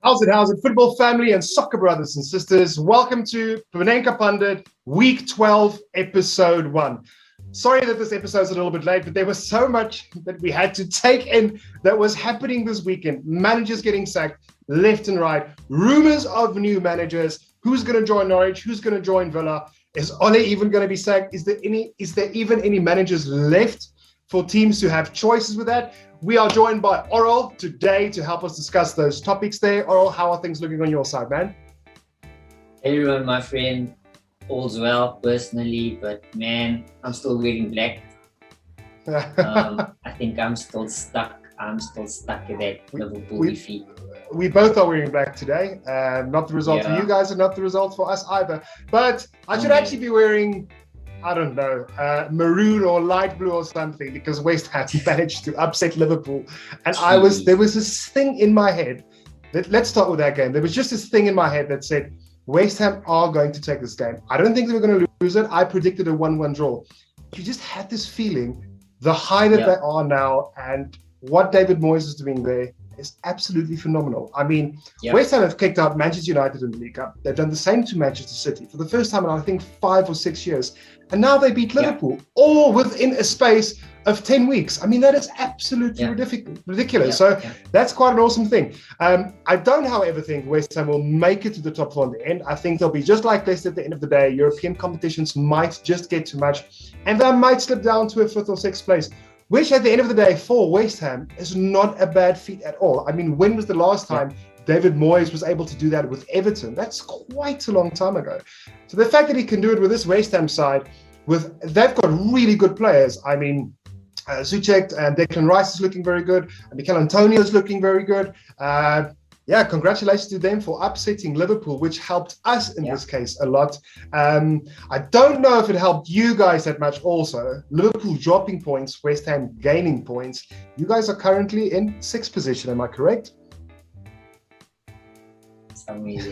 How's it, football family and soccer brothers and sisters? Welcome to Panenka Pundit, week 12, episode 1. Sorry that this episode is a little bit late, but there was so much that we had to take in that was happening this weekend. Managers getting sacked left and right, rumors of new managers, who's going to join Norwich, who's going to join Villa, is Ole even going to be sacked? Is there even any managers left for teams to have choices with that? We are joined by Ole today to help us discuss those topics there. Ole, how are things looking on your side, man? Hey everyone, my friend. All's well personally, but man, I'm still wearing black. I think I'm still stuck. I'm still stuck in that Liverpool defeat. We both are wearing black today. Not the result for you guys and not the result for us either. But I should actually be wearing, I don't know, maroon or light blue or something, because West Ham managed to upset Liverpool. And there was this thing in my head. Let's start with that game. There was just this thing in my head that said, West Ham are going to take this game. I don't think they were going to lose it. I predicted a 1-1 draw. You just had this feeling, the high that they are now and what David Moyes is doing there is absolutely phenomenal. I mean, West Ham have kicked out Manchester United in the League Cup. They've done the same to Manchester City for the first time in, I think, 5 or 6 years. And now they beat Liverpool, all within a space of 10 weeks. I mean, that is absolutely ridiculous. That's quite an awesome thing. I don't, however, think West Ham will make it to the top 4 in the end. I think they'll be just like Leicester at the end of the day. European competitions might just get too much, and they might slip down to a 5th or 6th place, which at the end of the day for West Ham is not a bad feat at all. I mean, when was the last time David Moyes was able to do that with Everton? That's quite a long time ago. So the fact that he can do it with this West Ham side, they've got really good players. I mean, Souček and Declan Rice is looking very good. And Mikel Antonio is looking very good. Congratulations to them for upsetting Liverpool, which helped us in this case a lot. I don't know if it helped you guys that much also. Liverpool dropping points, West Ham gaining points. You guys are currently in 6th position, am I correct? Somewhere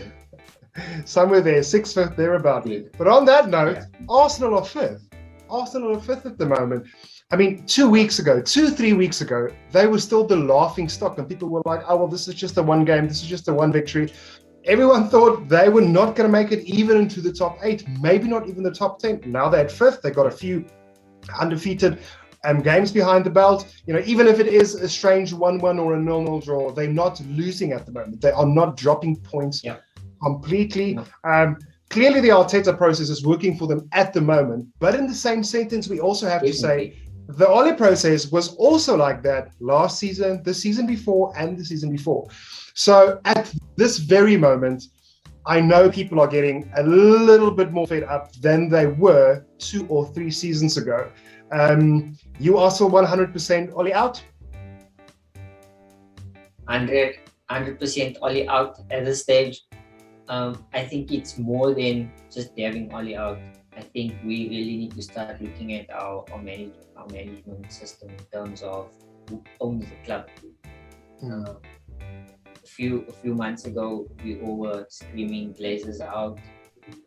there, 6th, 5th, thereabout. But on that note, Arsenal are 5th. Arsenal are 5th at the moment. I mean, 3 weeks ago, they were still the laughing stock, and people were like, oh, well, this is just a one game. This is just a one victory. Everyone thought they were not going to make it even into the top 8, maybe not even the top 10. Now they're at 5th. They got a few undefeated games behind the belt. You know, even if it is a strange 1-1 or a 0-0 draw, they're not losing at the moment. They are not dropping points completely. No. Clearly, the Arteta process is working for them at the moment. But in the same sentence, we also have to say the Ole process was also like that last season, the season before, and the season before. So at this very moment, I know people are getting a little bit more fed up than they were 2 or 3 seasons ago. You are still 100% Ole out? 100% Ole out at this stage. I think it's more than just having Ole out. I think we really need to start looking at our management system in terms of who owns the club. A few months ago, we all were screaming Glazers out,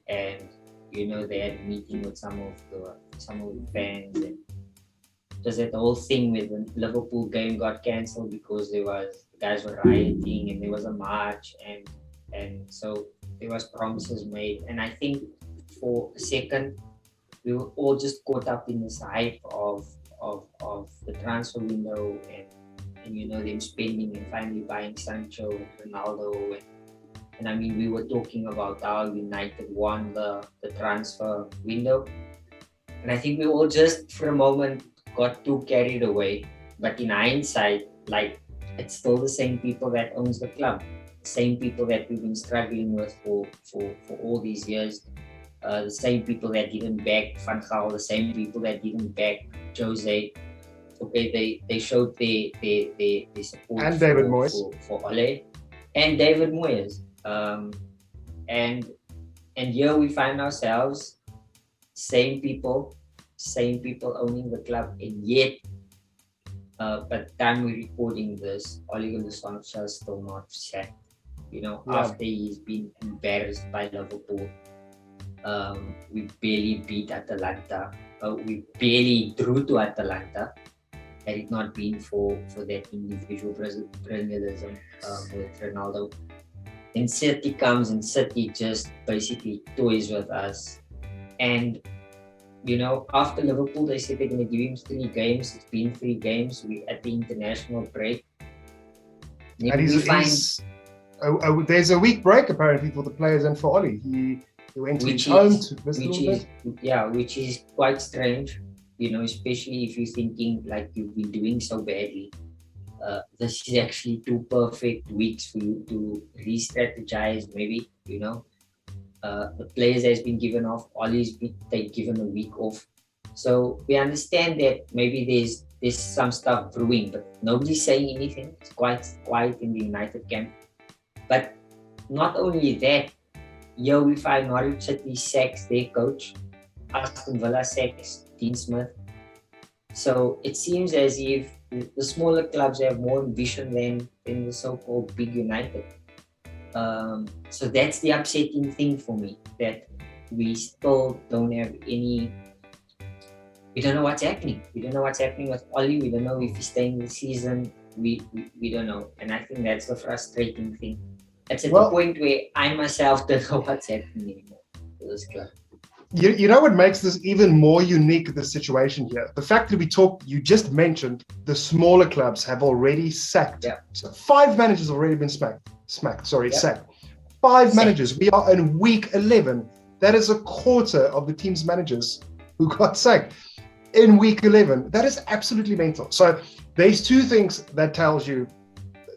and they had a meeting with some of the fans, and just that the whole thing with the Liverpool game got cancelled because the guys were rioting and there was a march, and so there was promises made, and I think for a second we were all just caught up in this hype of the transfer window and them spending and finally buying Sancho and Ronaldo, and I mean, we were talking about how United won the transfer window, and I think we all just for a moment got too carried away. But in hindsight, like, it's still the same people that owns the club, the same people that we've been struggling with for all these years, the same people that didn't back Van Gaal, the same people that didn't back Jose. Okay, they showed their support and David Moyes for Ole and David Moyes, and here we find ourselves same people owning the club, and yet by the time we're recording this, Ole Gunnar Solskjaer is still not sacked. After he's been embarrassed by Liverpool, we barely beat Atalanta. We barely drew to Atalanta. Had it not been for that individual brilliantism with Ronaldo. Then City comes and City just basically toys with us. And, after Liverpool, they said they're going to give him 3 games. It's been 3 games. We're at the international break. And there's a week break apparently for the players and for Ole. He went to his home to visit a little bit. Yeah, which is quite strange, especially if you're thinking like you've been doing so badly. This is actually 2 perfect weeks for you to re-strategize, maybe, the players has been given off, Ole's been given a week off. So we understand that maybe there's some stuff brewing, but nobody's saying anything. It's quite quiet in the United camp. But not only that, here we find Norwich City sacks their coach, Aston Villa sacks Dean Smith. So it seems as if the smaller clubs have more ambition than the so-called big United. So that's the upsetting thing for me, that we still don't have any. We don't know what's happening. We don't know what's happening with Ole. We don't know if he's staying the season. We don't know. And I think that's the frustrating thing. It's at the point where I myself don't know what's happening anymore for this club. You know what makes this even more unique, the situation here? The fact that you just mentioned the smaller clubs have already sacked. Yeah. So 5 managers have already been sacked. 5 managers. We are in week 11. That is a quarter of the team's managers who got sacked in week 11. That is absolutely mental. So there's 2 things that tells you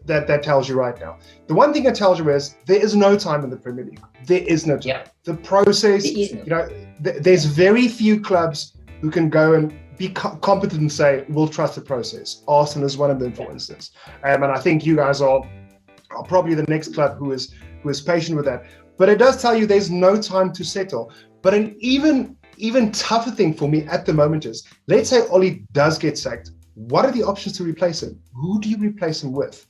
right now. The one thing that tells you is there is no time in the Premier League. There is no time. Yeah. The process, there's very few clubs who can go and be competent and say, we'll trust the process. Arsenal is one of them, for instance. And I think you guys are probably the next club who is patient with that. But it does tell you there's no time to settle. But an even tougher thing for me at the moment is, let's say Ole does get sacked. What are the options to replace him? Who do you replace him with?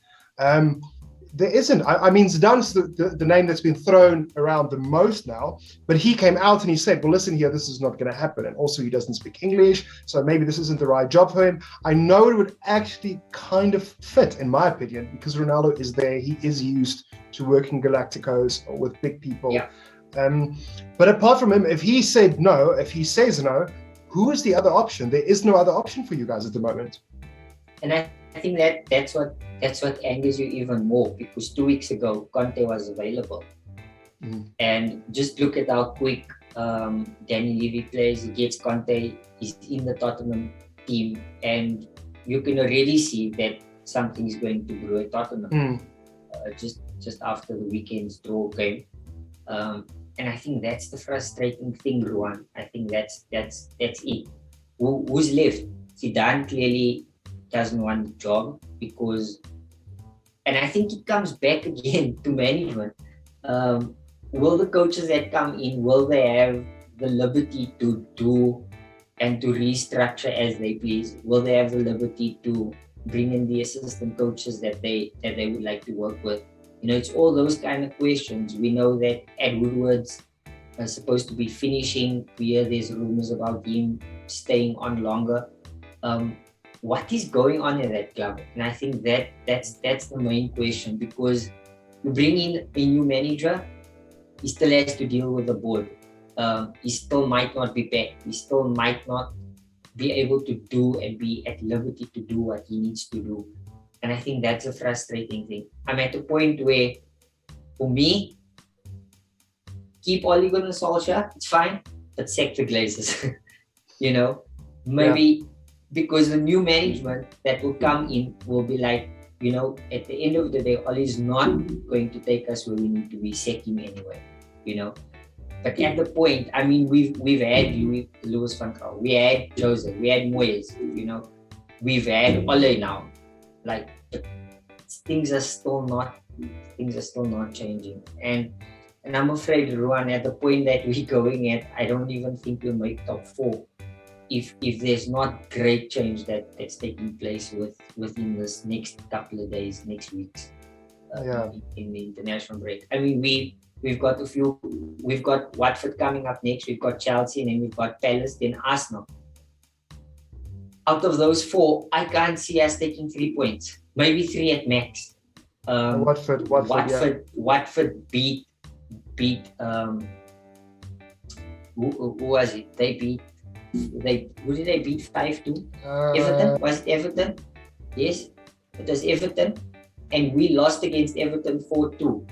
There isn't. I mean, Zidane's the name that's been thrown around the most now, but he came out and he said, well, listen here, this is not going to happen. And also he doesn't speak English, so maybe this isn't the right job for him. I know it would actually kind of fit, in my opinion, because Ronaldo is there. He is used to working Galacticos or with big people. Yeah. But apart from him, if he says no, who is the other option? There is no other option for you guys at the moment. And I think that's what angers you even more, because 2 weeks ago Conte was available, and just look at how quick Danny Levy plays. He gets Conte. He's in the Tottenham team, and you can already see that something is going to brew at Tottenham. Just after the weekend's draw game, and I think that's the frustrating thing, Ruan. I think that's it. Who's left? Zidane clearly doesn't want the job because, and I think it comes back again to management. Will the coaches that come in, will they have the liberty to do and to restructure as they please? Will they have the liberty to bring in the assistant coaches that they would like to work with? It's all those kind of questions. We know that Ed Woodward's supposed to be finishing. We hear there's rumors about him staying on longer. What is going on in that club? And I think that's the main question, because you bring in a new manager, he still has to deal with the board. He still might not be back. He still might not be able to do and be at liberty to do what he needs to do. And I think that's a frustrating thing. I'm at a point where, for me, keep Ole Gunnar Solskjaer, it's fine, but sack the Glazers. Maybe because the new management that will come in will be like, at the end of the day, Ole is not going to take us where we need to be, sack him anyway, But at the point, I mean, we've had Louis van Gaal, we had Jose, we had Moyes, we've had Ole now. Like, things are still not changing, and I'm afraid, Ruan, at the point that we're going at, I don't even think we'll make top 4 if there's not great change that's taking place within this next couple of days, next weeks, in the international break. I mean, we've got Watford coming up next, we've got Chelsea, and then we've got Palace, then Arsenal. Out of those 4, I can't see us taking 3 points, maybe 3 at max. Watford beat who was it? Who did they beat 5-2? Everton? Was it Everton? Yes, it was Everton. And we lost against Everton 4-2.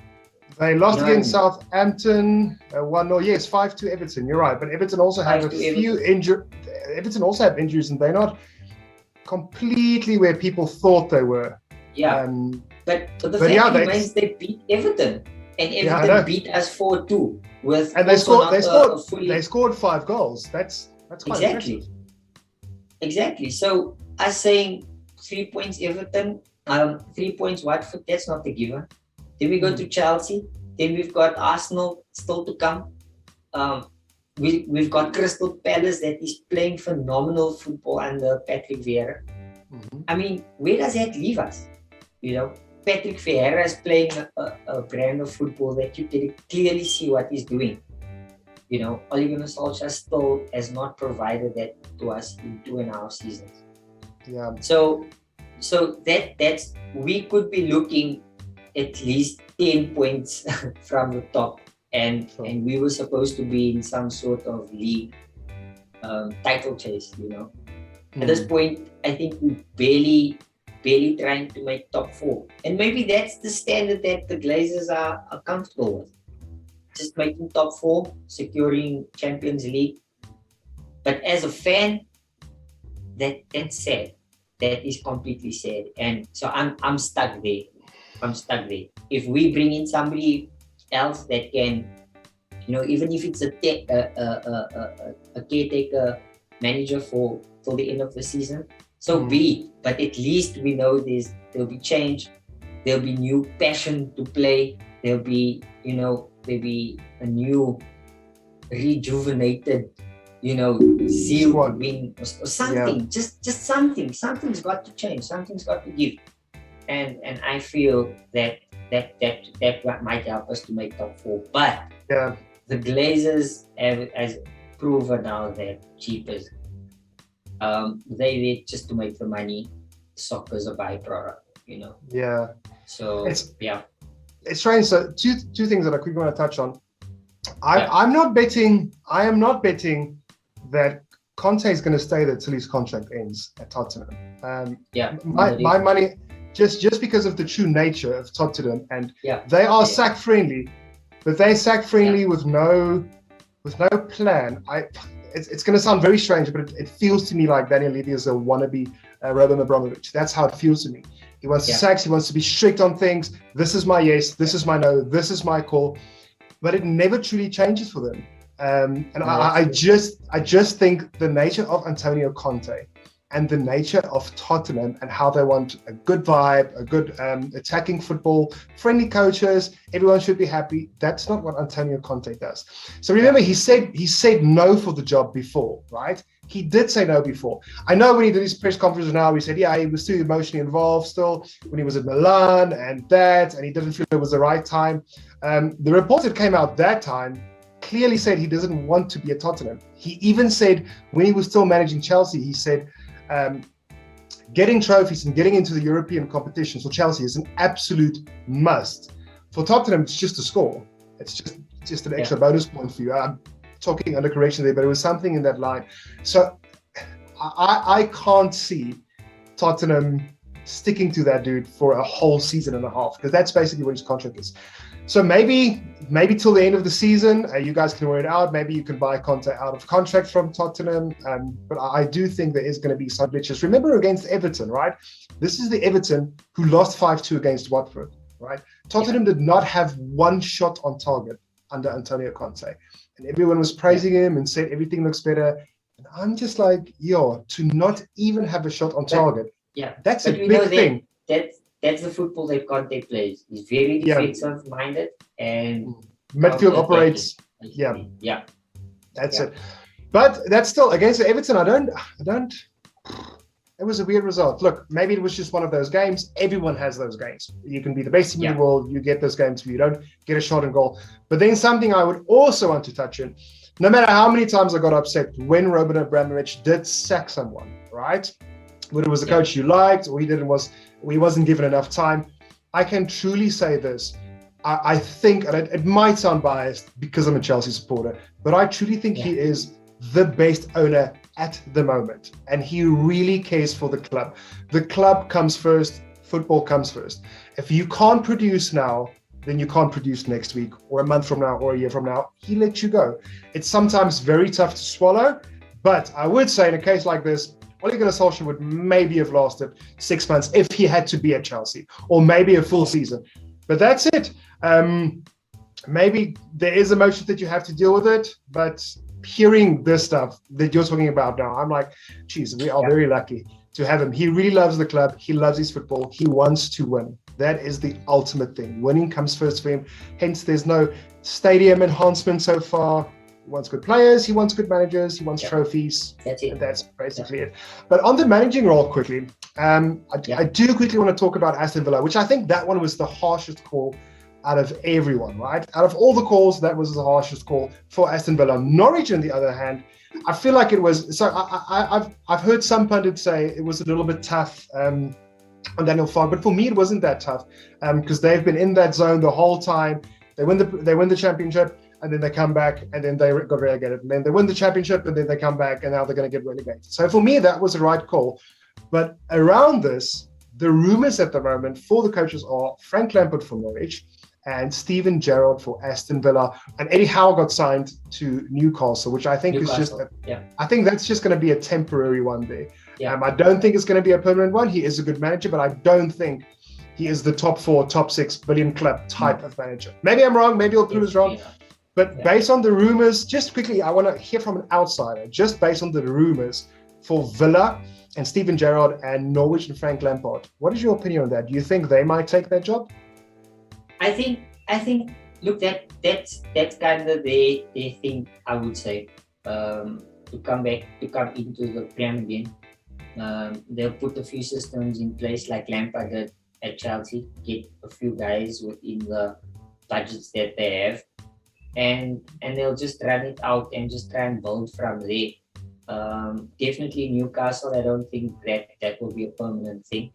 They lost against Southampton 1-0. Yes, 5-2 Everton. You're right. But Everton also have a few injuries. Everton also have injuries, and they're not completely where people thought they were. Yeah. But the fact remains they beat Everton. And Everton beat us 4-2 they scored 5 goals. That's quite impressive. Exactly. So us saying 3 points Everton, 3 points Watford, that's not the given. Then we go to Chelsea. Then we've got Arsenal still to come. We've got Crystal Palace that is playing phenomenal football under Patrick Vieira. Mm-hmm. I mean, where does that leave us? Patrick Vieira is playing a brand of football that you can clearly see what he's doing. Oliver Solskjaer still has not provided that to us in 2.5 seasons. Yeah. So that's we could be looking at least 10 points from the top, and we were supposed to be in some sort of league title chase. At this point, I think we barely trying to make top 4, and maybe that's the standard that the Glazers are comfortable with. Just making top 4, securing Champions League. But as a fan, that's sad. That is completely sad, and so I'm stuck there. If we bring in somebody else that can, even if it's a caretaker manager till the end of the season, so be it. But at least we know there'll be change, there'll be new passion to play, there'll be a new rejuvenated zeal to win or something. Yeah. Just something. Something's got to change. Something's got to give. And I feel that might help us to make top 4. But the Glazers has proven now that cheapers. They just to make the money. Soccer's a byproduct, Yeah. So it's strange. So two things that I quickly want to touch on. I am not betting that Conte is going to stay there till his contract ends at Tottenham. My money, just because of the true nature of Tottenham, and they are sack friendly, but they sack friendly with no plan. It's going to sound very strange, but it feels to me like Daniel Levy is a wannabe Roman Abramovich. That's how it feels to me. He wants to sack. He wants to be strict on things. This is my yes. This is my no. This is my call. But it never truly changes for them. I just think the nature of Antonio Conte and the nature of Tottenham and how they want a good vibe, a good attacking football, friendly coaches, everyone should be happy. That's not what Antonio Conte does. So remember, he said no for the job before, right? He did say no before. I know when he did his press conference now, he said, he was too emotionally involved still when he was at Milan and he didn't feel it was the right time. The reports that came out that time clearly said he doesn't want to be at Tottenham. He even said when he was still managing Chelsea, he said, getting trophies and getting into the European competitions for Chelsea is an absolute must. For Tottenham, it's just a score. It's just an extra bonus point for you. I'm talking under correction there, but it was something in that line. So I can't see Tottenham sticking to that dude for a whole season and a half, because that's basically what his contract is. So maybe till the end of the season, you guys can work it out. Maybe you can buy Conte out of contract from Tottenham. But I do think there is going to be some glitches. Remember against Everton, right? This is the Everton who lost 5-2 against Watford, right? Tottenham did not have one shot on target under Antonio Conte. And everyone was praising him and said everything looks better. And I'm just like, to not even have a shot on target. That's a big thing. That's the football that Conte plays. He's very defensive minded and midfield operates. That's it. But that's still against Everton. I don't. It was a weird result. Look, maybe it was just one of those games. Everyone has those games. You can be the best team in the world. You get those games where you don't get a shot on goal. But then something I would also want to touch on, no matter how many times I got upset when Roman Abramovich did sack someone, right? Whether it was a coach you liked or he wasn't given enough time. I can truly say this. I think, and it might sound biased because I'm a Chelsea supporter, but I truly think he is the best owner at the moment. And he really cares for the club. The club comes first, football comes first. If you can't produce now, then you can't produce next week or a month from now or a year from now. He lets you go. It's sometimes very tough to swallow, but I would say in a case like this, Ole Gunnar Solskjaer would maybe have lasted 6 months if he had to be at Chelsea, or maybe a full season. But that's it. Maybe there is emotion that you have to deal with it, but hearing this stuff that you're talking about now, I'm like, geez, we are very lucky to have him. He really loves the club. He loves his football. He wants to win. That is the ultimate thing. Winning comes first for him. Hence, there's no stadium enhancement so far. He wants good players. He wants good managers. He wants trophies. That's it. And that's basically it. But on the managing role quickly, I do quickly want to talk about Aston Villa, which I think that one was the harshest call out of everyone, right? Out of all the calls, that was the harshest call for Aston Villa. Norwich, on the other hand, I feel like it was. So I've heard some pundits say it was a little bit tough on Daniel Farke, but for me it wasn't that tough because they've been in that zone the whole time. They win the championship, and then they come back, and then they got relegated, and then they win the championship, and then they come back, and now they're going to get relegated. So for me, that was the right call. But around this, the rumors at the moment for the coaches are Frank Lampard for Norwich and Steven Gerrard for Aston Villa, and Eddie Howe got signed to Newcastle, which I think is just, I think that's just going to be a temporary one there. I don't think it's going to be a permanent one. He is a good manager, but I don't think he is the top 4, top 6 billion club type of manager. Maybe I'm wrong. Maybe I'll prove it's wrong. But based on the rumors, just quickly, I want to hear from an outsider, just based on the rumors for Villa and Steven Gerrard and Norwich and Frank Lampard. What is your opinion on that? Do you think they might take that job? I think. Look, that's kind of their thing. I would say to come into the Prem again. They'll put a few systems in place like Lampard did at Chelsea. Get a few guys within the budgets that they have, and they'll just run it out and just try and build from there. Definitely Newcastle. I don't think that will be a permanent thing.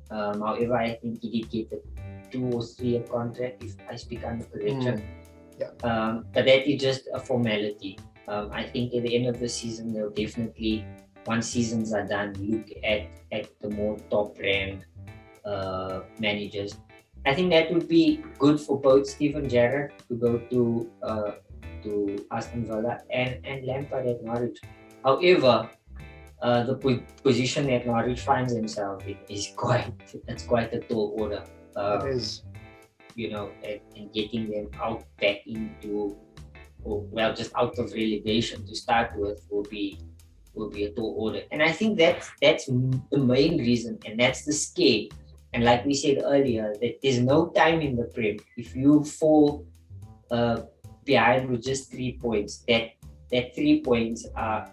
However, I think he did get a 2 or 3 year contract, if I speak under correction. But that is just a formality. I think at the end of the season, they'll definitely, once seasons are done, look at the more top-ranked managers. I think that would be good for both Steven Gerrard to go to Aston Villa and Lampard at Norwich. However, the position that Norwich finds themselves in is quite a tall order. It is. And getting them back into, just out of relegation to start with will be a tall order. And I think that's the main reason, and that's the scare. And like we said earlier, that there's no time in the Prem. If you fall behind with just 3 points, that 3 points are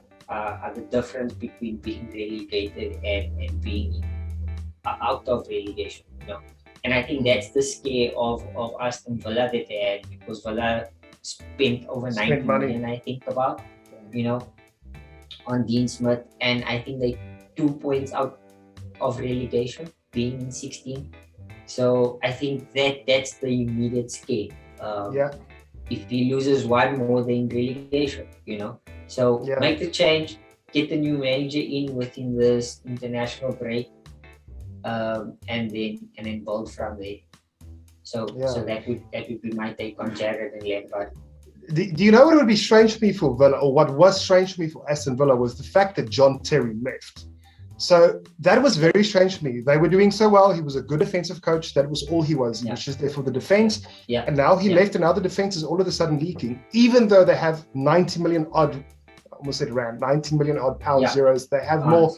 the difference between being relegated and being out of relegation. And I think that's the scare of Aston Villa that they had, because Villa spent over 90 million, I think, on Dean Smith, and I think they 2 points out of relegation, being in 16. So I think that's the immediate scare. If he loses one more, than relegation, So make the change, get the new manager in within this international break, and then build from there. So that would be my take on Gerrard and Lampard. Do you know what would be strange for me for Villa, or what was strange for me for Aston Villa, was the fact that John Terry left. So that was very strange for me. They were doing so well. He was a good defensive coach. That was all he was. He was just there for the defense. And now he left, and now the defense is all of a sudden leaking, even though they have 90 million odd, I almost said rand, 90 million odd pound zeros. They have more.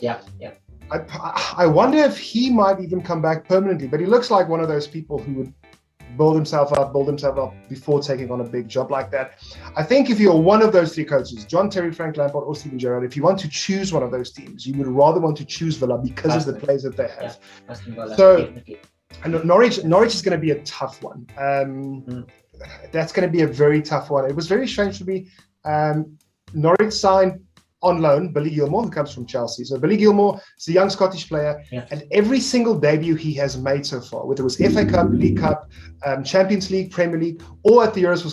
I wonder if he might even come back permanently, but he looks like one of those people who would build himself up before taking on a big job like that. I think if you're one of those 3 coaches, John Terry, Frank Lampard, or Steven Gerrard, if you want to choose one of those teams, you would rather want to choose Villa because of the players that they have. So, and Norwich is going to be a tough one. That's going to be a very tough one. It was very strange to me. Norwich signed on loan, Billy Gilmore, who comes from Chelsea. So Billy Gilmore is a young Scottish player, and every single debut he has made so far, whether it was FA Cup, League Cup, Champions League, Premier League, or at the Euros for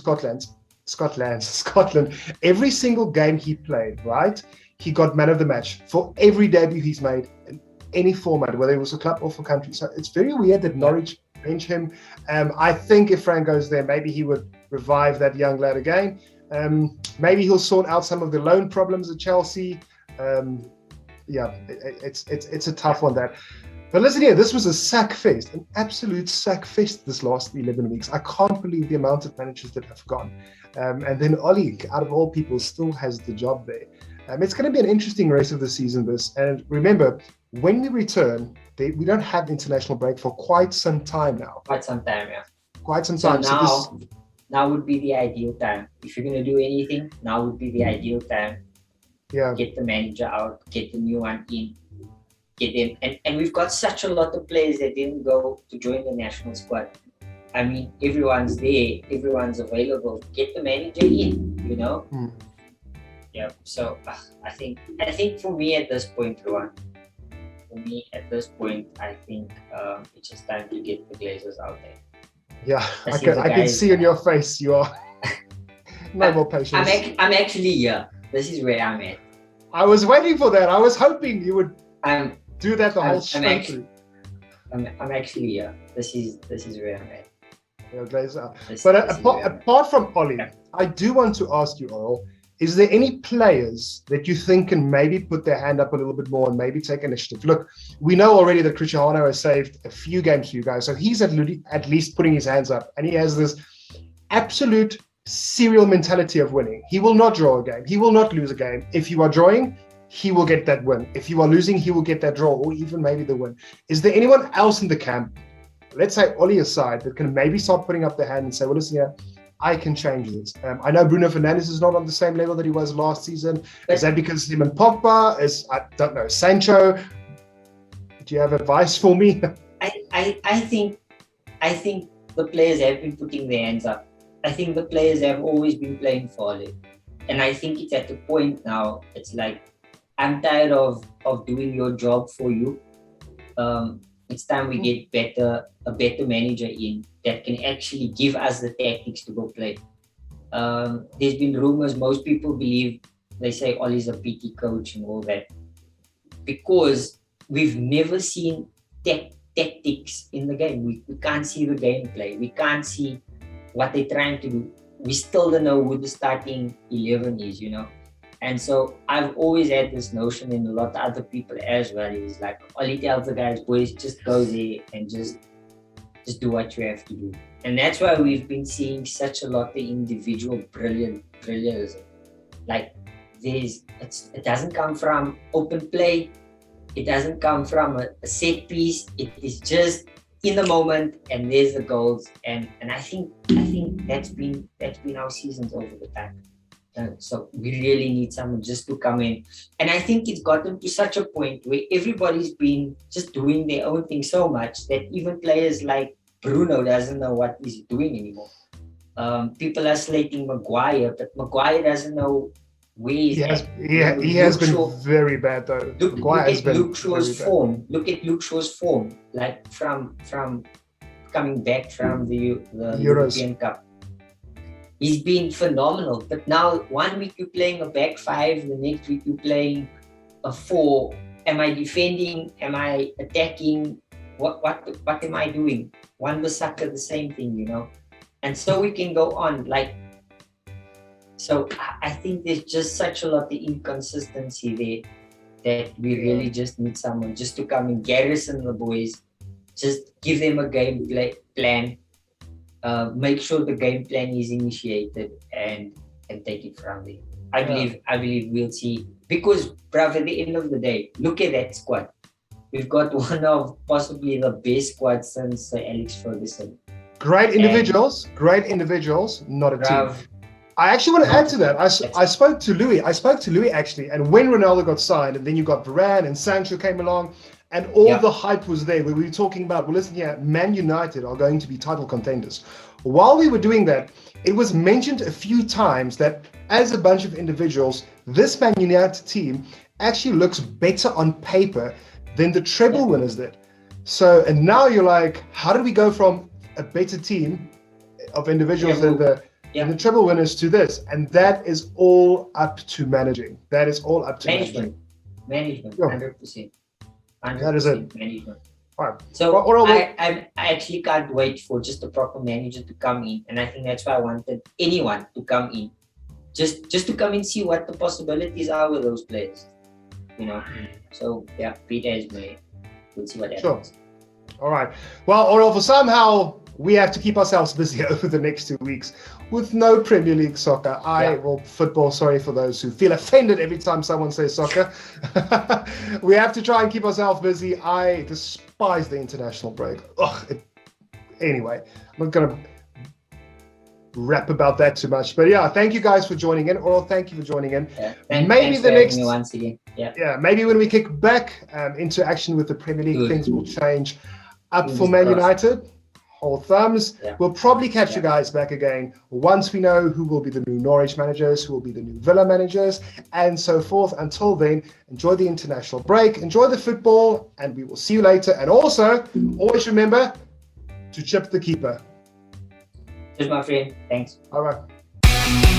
Scotland, every single game he played, right, he got man of the match for every debut he's made in any format, whether it was for club or for country. So it's very weird that Norwich bench him. I think if Frank goes there, maybe he would revive that young lad again. Maybe he'll sort out some of the loan problems at Chelsea. It's a tough one, that. But listen here, this was a sack fest, an absolute sack fest this last 11 weeks. I can't believe the amount of managers that have gone. And then Ole, out of all people, still has the job there. It's going to be an interesting rest of the season, this. And remember, when we return, we don't have international break for quite some time now. Quite some time, yeah. Quite some time. So now would be the ideal time. If you're going to do anything, now would be the ideal time. Yeah. Get the manager out, get the new one in, get them. And we've got such a lot of players that didn't go to join the national squad. I mean, everyone's there, everyone's available. Get the manager in, you know? Yeah, so I think for me at this point, Ruan, I think it's just time to get the Glazers out there. Yeah, I can see in your face you are no more patience. I'm actually here. This is where I'm at. I was waiting for that. I was hoping you would do that the whole show through. I'm actually here. This is where I'm at. Apart from Ole, I do want to ask you, Ole, is there any players that you think can maybe put their hand up a little bit more and maybe take initiative? Look, we know already that Cristiano has saved a few games for you guys, so he's at least putting his hands up, and he has this absolute serial mentality of winning. He will not draw a game. He will not lose a game. If you are drawing, he will get that win. If you are losing, he will get that draw or even maybe the win. Is there anyone else in the camp, let's say Ole aside, that can maybe start putting up their hand and say, well, listen here, I can change this. I know Bruno Fernandes is not on the same level that he was last season. Is that because him and Pogba? I don't know, Sancho? Do you have advice for me? I think the players have been putting their hands up. I think the players have always been playing for it. And I think it's at the point now, it's like, I'm tired of doing your job for you. It's time we get a better manager in that can actually give us the tactics to go play. There's been rumors, most people believe, they say Ole's a PT coach and all that, because we've never seen tactics in the game. We can't see the gameplay. We can't see what they're trying to do. We still don't know who the starting 11 is, you know. And so I've always had this notion, and a lot of other people as well, is like, Ole tells the guys, boys, just go there and just do what you have to do. And that's why we've been seeing such a lot of individual brilliance. Like, it doesn't come from open play. It doesn't come from a set piece. It is just in the moment, and there's the goals. And I think that's been our seasons over the time. So we really need someone just to come in. And I think it's gotten to such a point where everybody's been just doing their own thing so much that even players like Bruno doesn't know what he's doing anymore. People are slating Maguire, but Maguire doesn't know where he's at. He has been very bad though. Look at Luke Shaw's form. Look at Luke Shaw's form, like from coming back from the European Cup. He's been phenomenal. But now 1 week you're playing a back five, the next week you're playing a 4. Am I defending? Am I attacking? What am I doing? Wan-Bissaka, the same thing, you know. And so we can go on. So I think there's just such a lot of inconsistency there that we really just need someone just to come and garrison the boys, just give them a game plan. Make sure the game plan is initiated and take it from there. I believe we'll see, because bruv, at the end of the day, look at that squad. We've got one of possibly the best squads since Alex Ferguson. Great individuals, not a team. I actually want to add to that. I spoke to Louis actually, and when Ronaldo got signed, and then you got Varane and Sancho came along, and all the hype was there. We were talking about, well, listen here, Man United are going to be title contenders. While we were doing that, it was mentioned a few times that as a bunch of individuals, this Man United team actually looks better on paper than the treble winners did. So, and now you're like, how do we go from a better team of individuals than the treble winners to this? And that is all up to managing. That is all up to management. Management, 100%. 100%. That is it. Management. All right. So I actually can't wait for just a proper manager to come in, and I think that's why I wanted anyone to come in, just to come and see what the possibilities are with those players, you know. So yeah, Peter is my. We'll see what happens. Sure. All right. Well, Orel, somehow we have to keep ourselves busy over the next 2 weeks with no Premier League soccer. Football, sorry for those who feel offended every time someone says soccer. We have to try and keep ourselves busy. I despise the international break. Anyway, I'm not going to rap about that too much. But yeah, thank you guys for joining in. Orel, thank you for joining in. Maybe the next once again. Maybe when we kick back into action with the Premier League, things will change up for Man United. Whole thumbs. We'll probably catch you guys back again once we know who will be the new Norwich managers, who will be the new Villa managers, and so forth. Until then, enjoy the international break, enjoy the football, and we will see you later. And also, always remember to chip the keeper. Cheers, my friend. Thanks. All right.